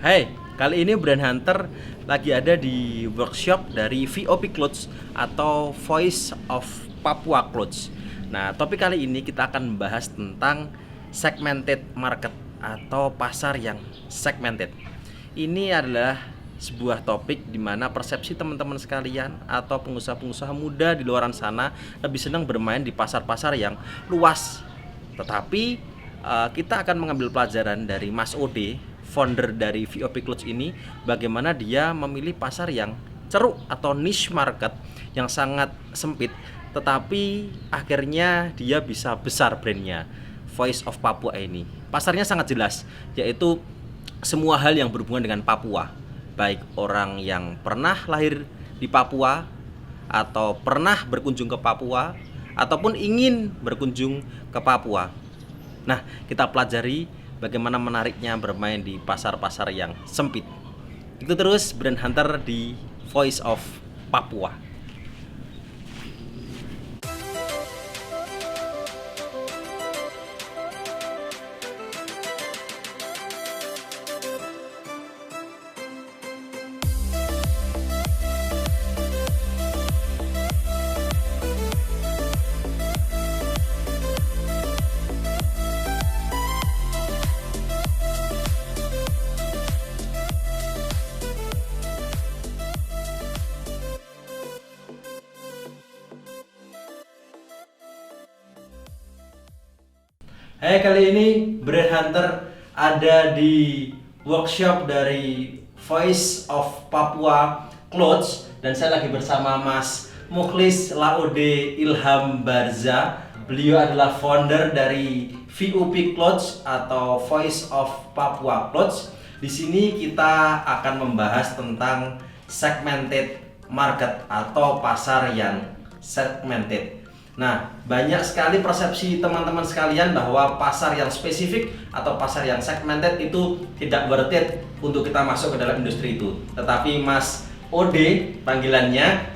Hai, kali ini Brand Hunter lagi ada di workshop dari VOP Clothes atau Voice of Papua Clothes. Nah, topik kali ini kita akan membahas tentang segmented market atau pasar yang segmented. Ini adalah sebuah topik di mana persepsi teman-teman sekalian atau pengusaha-pengusaha muda di luar sana lebih senang bermain di pasar-pasar yang luas. Tetapi kita akan mengambil pelajaran dari Mas Ode, founder dari VOP Clothes ini, bagaimana dia memilih pasar yang ceruk atau niche market yang sangat sempit, tetapi akhirnya dia bisa besar brandnya Voice of Papua ini. Pasarnya sangat jelas, yaitu semua hal yang berhubungan dengan Papua, baik orang yang pernah lahir di Papua atau pernah berkunjung ke Papua ataupun ingin berkunjung ke Papua. Nah, kita pelajari bagaimana menariknya bermain di pasar-pasar yang sempit. Itu terus Brand Hunter di Voice of Papua. Hai, kali ini Brand Hunter ada di workshop dari Voice of Papua Clothes dan saya lagi bersama Mas Mukhlis Laode Ilham Barza. Beliau adalah founder dari VOP Clothes atau Voice of Papua Clothes. Di sini kita akan membahas tentang segmented market atau pasar yang segmented. Nah, banyak sekali persepsi teman-teman sekalian bahwa pasar yang spesifik atau pasar yang segmented itu tidak worth it untuk kita masuk ke dalam industri itu. Tetapi Mas Ode, panggilannya,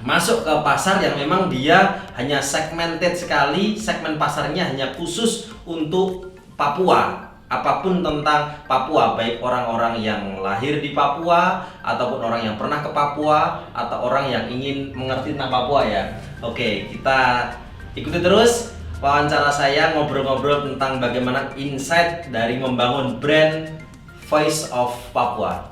masuk ke pasar yang memang dia hanya segmented sekali, segmen pasarnya hanya khusus untuk Papua. Apapun tentang Papua, baik orang-orang yang lahir di Papua ataupun orang yang pernah ke Papua atau orang yang ingin mengerti tentang Papua ya. Oke, kita ikuti terus wawancara saya ngobrol-ngobrol tentang bagaimana insight dari membangun brand Voice of Papua.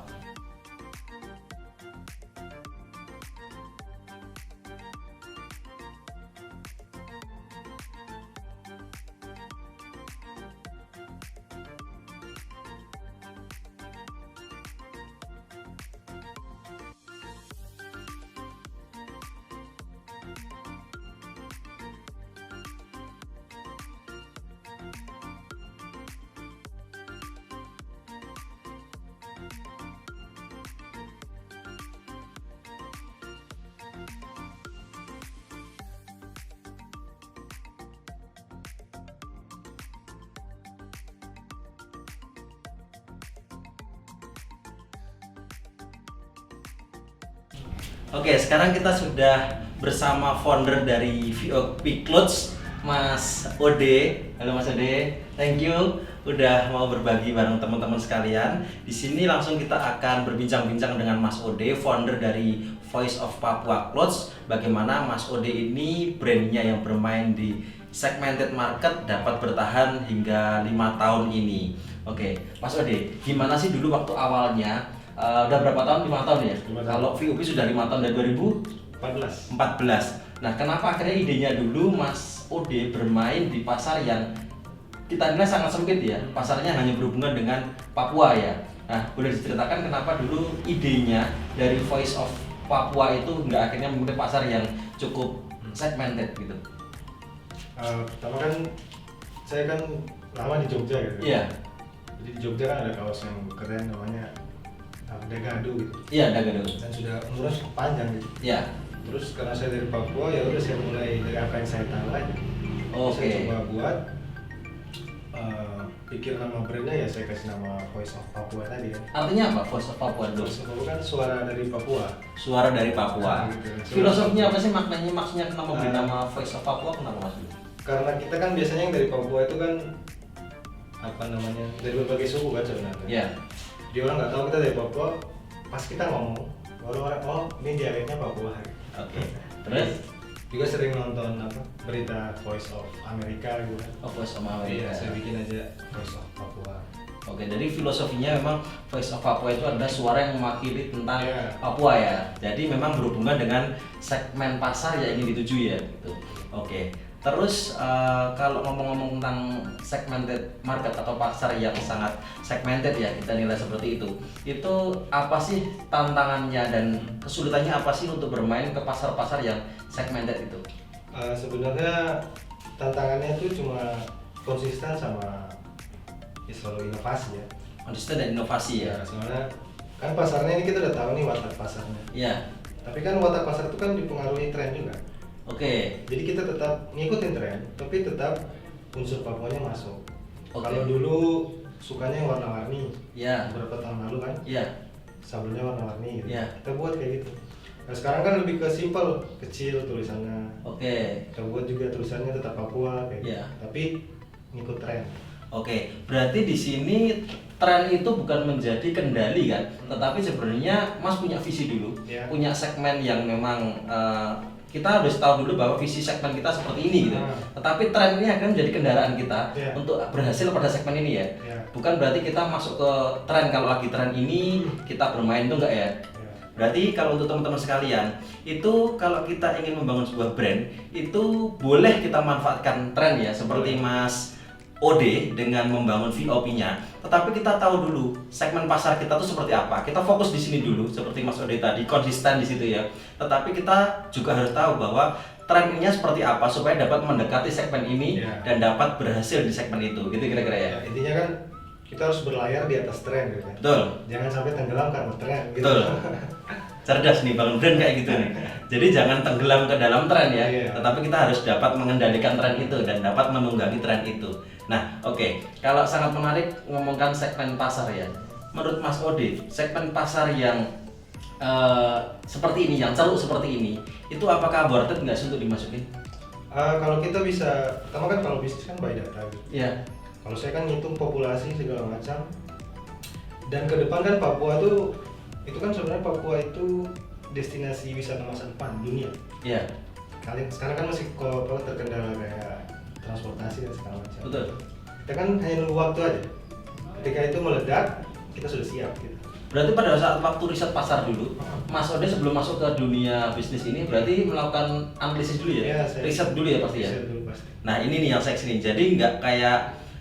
Oke, sekarang kita sudah bersama founder dari VOP Clothes, Mas Ode. Halo Mas Ode, thank you udah mau berbagi bareng teman-teman sekalian. Di sini langsung kita akan berbincang-bincang dengan Mas Ode, founder dari Voice of Papua Clothes. Bagaimana Mas Ode ini brandnya yang bermain di segmented market dapat bertahan hingga 5 tahun ini. Oke, Mas Ode, gimana sih dulu waktu awalnya? Udah berapa tahun? 5 tahun ya? 5 tahun. Kalau VOP sudah 5 tahun dari 2014. 14. Nah, kenapa akhirnya idenya dulu Mas Ode bermain di pasar yang kita nilai sangat sempit ya? Pasarnya hanya berhubungan dengan Papua ya. Nah, boleh diceritakan kenapa dulu idenya dari Voice of Papua itu nggak akhirnya memilih pasar yang cukup segmented gitu? Pertama kan saya kan lama di Jogja gitu. Iya. Jadi di Jogja kan ada kaos yang keren namanya Dagadu gitu. Iya, Dagadu. Dan sudah umurnya cukup panjang gitu. Iya. Terus karena saya dari Papua ya udah saya mulai dari apa yang saya tahu aja. Oke. Saya coba buat pikir nama brandnya ya saya kasih nama Voice of Papua tadi kan. Artinya apa Voice of Papua dulu? Voice of Papua kan suara dari Papua. Suara dari Papua. Nah, gitu. Filosofinya apa sih maknanya? Maksudnya kenapa beri nama Voice of Papua? Kenapa Mas? Karena kita kan biasanya yang dari Papua itu kan apa namanya dari berbagai suku kan sebenarnya. Iya. dia orang nggak tahu kita dari Papua, pas kita ngomong baru orang oh ini dialeknya Papua. Oke. Terus Juga sering nonton apa berita Voice of America gitu kan. Voice of America. Iya, saya bikin aja Voice of Papua. Oke, jadi filosofinya memang Voice of Papua itu adalah suara yang mewakili tentang Iya. Papua ya. Jadi memang berhubungan dengan segmen pasar yang ingin dituju ya gitu. Oke. Terus kalau ngomong-ngomong tentang segmented market atau pasar yang sangat segmented ya, kita nilai seperti itu apa sih tantangannya dan kesulitannya apa sih untuk bermain ke pasar-pasar yang segmented itu? Sebenarnya tantangannya itu cuma konsisten sama selalu inovasi ya. Konsisten dan inovasi ya. Soalnya kan pasarnya ini kita udah tahu nih watak pasarnya. Iya. Tapi kan watak pasar itu kan dipengaruhi tren juga. Oke. Jadi kita tetap ngikutin tren, tapi tetap unsur Papuanya masuk. Oke. Kalau dulu sukanya yang warna-warni, Iya. beberapa tahun lalu kan, Iya. sablonya warna-warni gitu. Iya. Kita buat kayak gitu. Nah sekarang kan lebih ke simple, kecil tulisannya. Oke. Kita buat juga tulisannya tetap Papua kayak Iya. gitu. Tapi ngikut tren. Oke, berarti di sini tren itu bukan menjadi kendali kan, tetapi sebenarnya Mas punya visi dulu, Iya. punya segmen yang memang kita harus tahu dulu bahwa visi segmen kita seperti ini gitu. Tetapi tren ini akan menjadi kendaraan kita Iya. untuk berhasil pada segmen ini ya. Iya. Bukan berarti kita masuk ke tren kalau lagi tren ini kita bermain itu enggak ya. Iya. Berarti kalau untuk teman-teman sekalian, itu kalau kita ingin membangun sebuah brand, itu boleh kita manfaatkan tren ya, seperti Mas Ode dengan membangun VOP-nya. Tetapi kita tahu dulu segmen pasar kita tuh seperti apa. Kita fokus di sini dulu, seperti Mas Ode tadi, konsisten di situ ya. Tetapi kita juga harus tahu bahwa trennya seperti apa supaya dapat mendekati segmen ini Iya. dan dapat berhasil di segmen itu. Gitu kira-kira ya. Ya, intinya kan kita harus berlayar di atas tren gitu kan. Betul. Jangan sampai tenggelam karena tren gitu. Betul. Cerdas nih bangun brand kayak gitu nih. Jadi jangan tenggelam ke dalam tren ya, Iya. tetapi kita harus dapat mengendalikan tren itu dan dapat menunggangi tren itu. Nah, oke. Kalau sangat menarik ngomongkan segmen pasar ya. Menurut Mas Ode, segmen pasar yang seperti ini, yang ceruk seperti ini, itu apakah worth it nggak sih untuk dimasukin? Kalau kita bisa, pertama kan kalau bisnis kan by data gitu. Iya. Kalau saya kan ngitung populasi segala macam. Dan ke depan kan Papua tuh, itu kan sebenarnya Papua itu destinasi wisata masa depan dunia. Iya. Sekarang kan masih kalau terkendala kayak transportasi dan segala macam. Betul. Kita kan hanya nunggu waktu aja. Ketika itu meledak, kita sudah siap gitu. Berarti pada saat waktu riset pasar dulu, Mas Ode sebelum masuk ke dunia bisnis ini berarti melakukan analisis dulu ya? Iya, saya- Riset dulu ya pasti ya? Riset dulu pasti. Nah ini nih yang seksi nih, jadi nggak kayak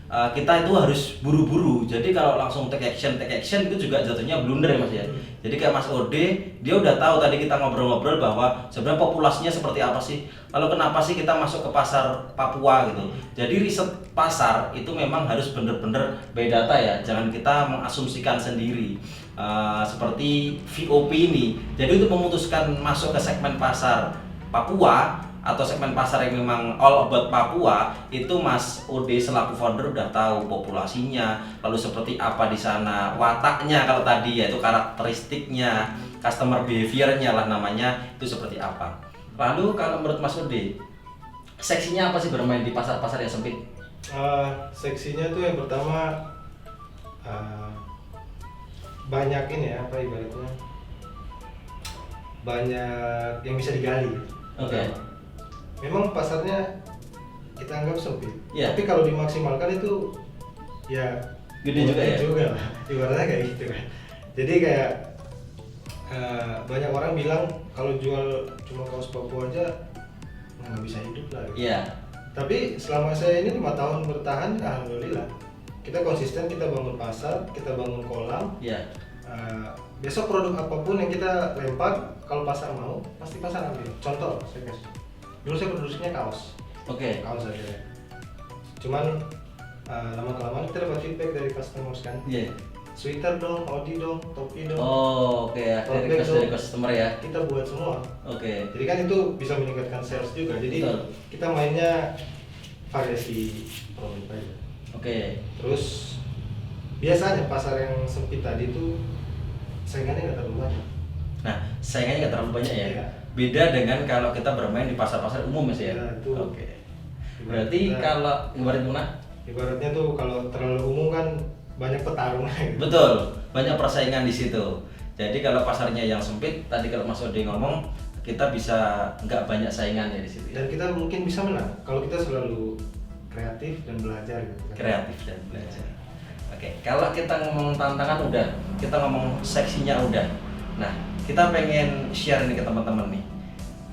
kita itu harus buru-buru. Jadi kalau langsung take action itu juga jatuhnya blunder ya Mas ya. Jadi kayak Mas Ode, dia udah tahu tadi kita ngobrol-ngobrol bahwa sebenarnya populasinya seperti apa sih. Lalu kenapa sih kita masuk ke pasar Papua gitu. Jadi riset pasar itu memang harus bener-bener by data ya. Jangan kita mengasumsikan sendiri. Seperti VOP ini. Jadi untuk memutuskan masuk ke segmen pasar Papua atau segmen pasar yang memang all about Papua, itu Mas Ode selaku founder udah tahu populasinya, lalu seperti apa di sana wataknya, kalau tadi yaitu karakteristiknya, customer behaviornya lah namanya, itu seperti apa. Lalu kalau menurut Mas Ode, seksinya apa sih bermain di pasar-pasar yang sempit? Seksinya tuh yang pertama banyak ini ya, apa ibaratnya banyak yang bisa digali. Oke. Memang pasarnya kita anggap sempit, Iya. tapi kalau dimaksimalkan itu ya Gede juga ya? Juga lah, ibaratnya kayak gitu kan. Jadi kayak banyak orang bilang kalau jual cuma kaos Papua aja nggak bisa hidup lah. Gitu. Iya. Tapi selama saya ini 5 tahun bertahan, alhamdulillah kita konsisten, kita bangun pasar, kita bangun kolam. Iya. Besok produk apapun yang kita lempar, kalau pasar mau, pasti pasar ambil. Contoh, saya kasih. Dulu saya produksinya kaos, Oke. kaos aja. Cuman lama-kelamaan kita dapat feedback dari customers kan. Iya. Sweater dong, hoodie dong, topi dong. Oh, oke ya. Dari Tote bag dari dong. customer ya. Kita buat semua. Oke. Jadi kan itu bisa meningkatkan sales juga. Jadi Betul. kita mainnya variasi produk aja. Oke. Terus biasanya pasar yang sempit tadi itu saingannya nggak terlalu banyak. Nah, saingannya nggak terlalu banyak ya. Iya. Beda dengan kalau kita bermain di pasar-pasar umum Mas ya. Iya, itu. Oke. Berarti Kita- kalau ibarat mana? Ibaratnya tuh kalau terlalu umum kan banyak petarung. Betul, banyak persaingan di situ. Jadi kalau pasarnya yang sempit, tadi kalau Mas Ode ngomong, kita bisa nggak banyak saingannya di situ. Dan kita mungkin bisa menang kalau kita selalu kreatif dan belajar gitu kan. Kreatif dan belajar. Oke, kalau kita ngomong tantangan udah, kita ngomong seksinya udah. Nah, kita pengen share ini ke teman-teman nih.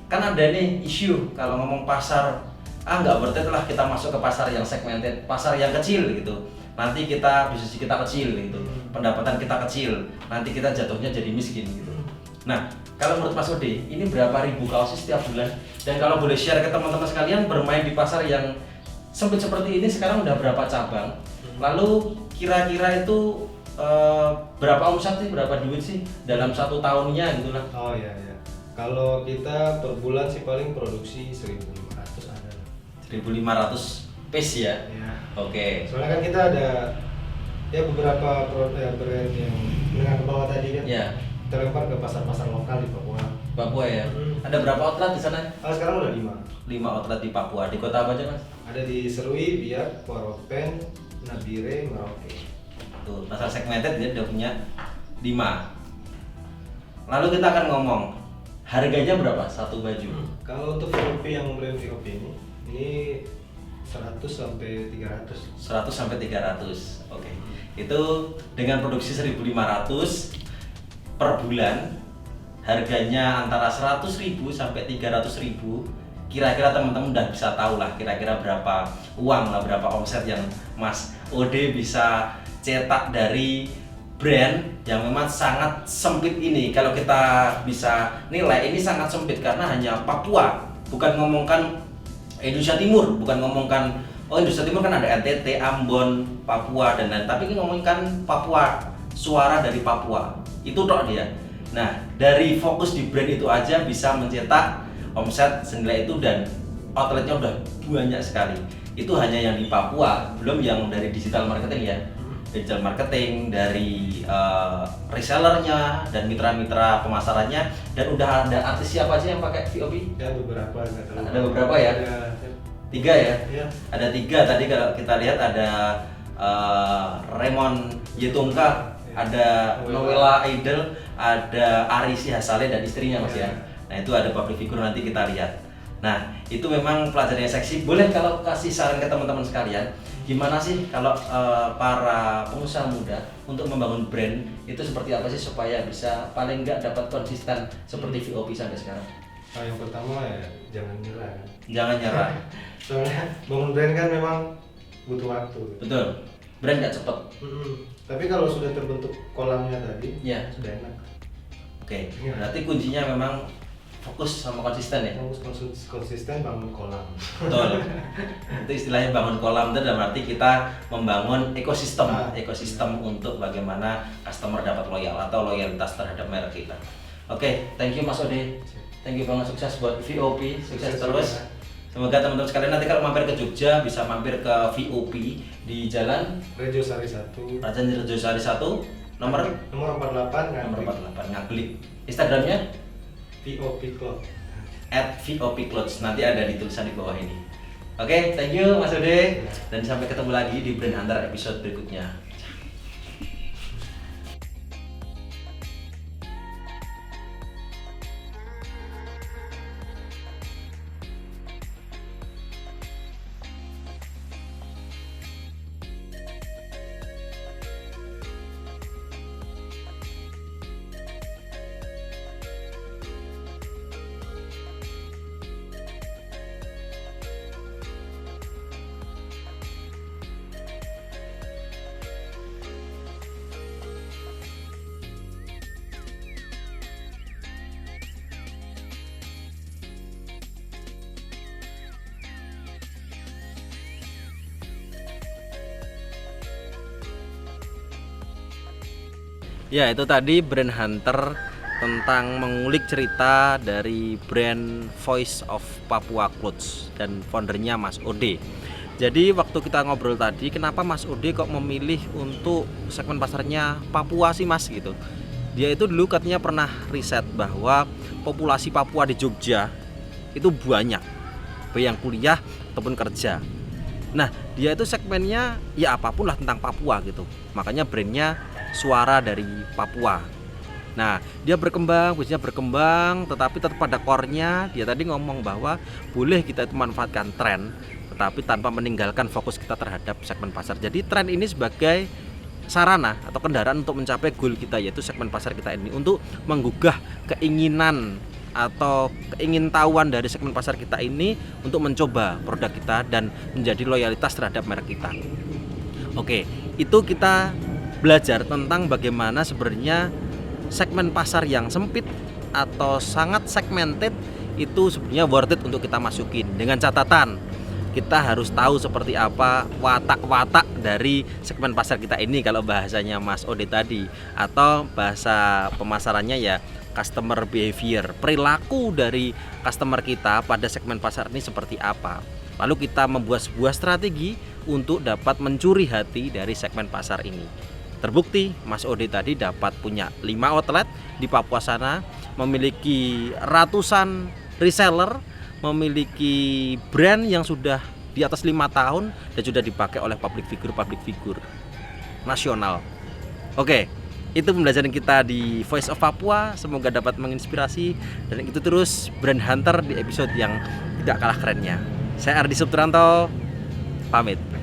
Kan ada nih isu kalau ngomong pasar, nggak worth it lah kita masuk ke pasar yang segmented, pasar yang kecil gitu. Nanti kita bisnis kita kecil gitu, pendapatan kita kecil, nanti kita jatuhnya jadi miskin gitu. Nah, kalau menurut Mas Ode, ini berapa ribu kaos sih setiap bulan? Dan kalau boleh share ke teman-teman sekalian, bermain di pasar yang sempit seperti ini sekarang udah berapa cabang? Lalu kira-kira itu berapa omset sih, berapa duit sih dalam 1 tahunnya gitu lah? Oh iya iya. Kalau kita per bulan sih paling produksi 1.500 ada. 1.500 piece ya? Ya. Oke. Soalnya kan kita ada ya beberapa brand yang menengah ke bawah tadi kan. Ya, Kita lempar ke pasar-pasar lokal di Papua. Papua ya. Ada berapa outlet di sana? Sekarang udah 5. 5 outlet di Papua. Di kota apa aja, Mas? Ada di Serui, Biak, Waropen, Nabire, Merauke. Tuh, pasar segmented dia udah punya 5. Lalu kita akan ngomong harganya berapa satu baju? Kalau untuk VOP yang brand VOP ini 100 sampai 300. 100 sampai 300. Oke. Itu dengan produksi 1.500 per bulan, harganya antara 100.000 sampai 300.000. Kira-kira teman-teman udah bisa tahu lah kira-kira berapa uang lah, berapa omset yang Mas Ode bisa cetak dari brand yang memang sangat sempit ini. Kalau kita bisa nilai, ini sangat sempit karena hanya Papua, bukan ngomongkan Indonesia Timur, bukan ngomongkan Indonesia Timur kan ada NTT, Ambon, Papua dan lain, tapi ini ngomongkan Papua, suara dari Papua. Itu tok dia. Nah, dari fokus di brand itu aja bisa mencetak omset senilai itu dan outletnya udah banyak sekali. Itu hanya yang di Papua, belum yang dari digital marketing ya. Digital marketing, dari resellernya dan mitra-mitra pemasarannya, dan udah ada artis siapa aja yang pakai VOP? Ya beberapa nggak terlalu. Ada beberapa ya? Ada 3 ya? ya. Ada 3 tadi kalau kita lihat ada Raymond Yetungka, ada Noella Idol, ada Ari Sihasale dan istrinya Mas ya. Nah itu ada public figure, nanti kita lihat. Nah itu memang pelajaran yang seksi. Boleh kalau kasih saran ke teman-teman sekalian, gimana sih kalau para pengusaha muda untuk membangun brand itu seperti apa sih supaya bisa paling nggak dapat konsisten seperti VOP sampai sekarang? Nah, yang pertama ya jangan nyerah kan. Jangan nyerah. Soalnya bangun brand kan memang butuh waktu. Betul. Brand nggak cepet. Tapi kalau sudah terbentuk kolamnya tadi, Ya. sudah enak. Oke. Berarti kuncinya memang fokus sama konsisten ya. Harus konsisten bangun kolam. Betul. Itu istilahnya bangun kolam itu dalam arti kita membangun ekosistem, ekosistem untuk bagaimana customer dapat loyal atau loyalitas terhadap merek kita. Oke, thank you Mas Ode. Thank you banget, sukses buat VOP, sukses terus. Semoga teman-teman sekalian nanti kalau mampir ke Jogja bisa mampir ke VOP di Jalan Rejo Sari 1. Rajan Rejo Sari 1 nomor 48 nomor 48 Ngaglik. Instagramnya VOP Club. @VOP Clothes, nanti ada di tulisan di bawah ini. Oke, thank you Mas Ode, dan sampai ketemu lagi di Brand Hunter episode berikutnya. Ya, itu tadi Brand Hunter tentang mengulik cerita dari brand Voice of Papua Clothes dan foundernya Mas Ode. Jadi waktu kita ngobrol tadi, kenapa Mas Ode kok memilih untuk segmen pasarnya Papua sih Mas gitu? Dia itu dulu katanya pernah riset bahwa populasi Papua di Jogja itu banyak, baik yang kuliah ataupun kerja. Nah, dia itu segmennya ya apapun lah tentang Papua gitu. Makanya brandnya Suara dari Papua. Nah, dia berkembang, bisnisnya berkembang, tetapi tetap pada core-nya dia tadi ngomong bahwa boleh kita itu manfaatkan tren, tetapi tanpa meninggalkan fokus kita terhadap segmen pasar. Jadi tren ini sebagai sarana atau kendaraan untuk mencapai goal kita, yaitu segmen pasar kita ini, untuk menggugah keinginan atau keingintahuan dari segmen pasar kita ini untuk mencoba produk kita dan menjadi loyalitas terhadap merek kita. Oke, itu kita belajar tentang bagaimana sebenarnya segmen pasar yang sempit atau sangat segmented itu sebenarnya worth it untuk kita masukin, dengan catatan kita harus tahu seperti apa watak-watak dari segmen pasar kita ini kalau bahasanya Mas Ode tadi, atau bahasa pemasarannya ya customer behavior, perilaku dari customer kita pada segmen pasar ini seperti apa. Lalu kita membuat sebuah strategi untuk dapat mencuri hati dari segmen pasar ini. Terbukti Mas Ode tadi dapat punya 5 outlet di Papua sana, memiliki ratusan reseller, memiliki brand yang sudah di atas 5 tahun dan sudah dipakai oleh public figure nasional. Oke, itu pembelajaran kita di Voice of Papua. Semoga dapat menginspirasi dan itu terus brand hunter di episode yang tidak kalah kerennya. Saya Ardi Subtranto, pamit.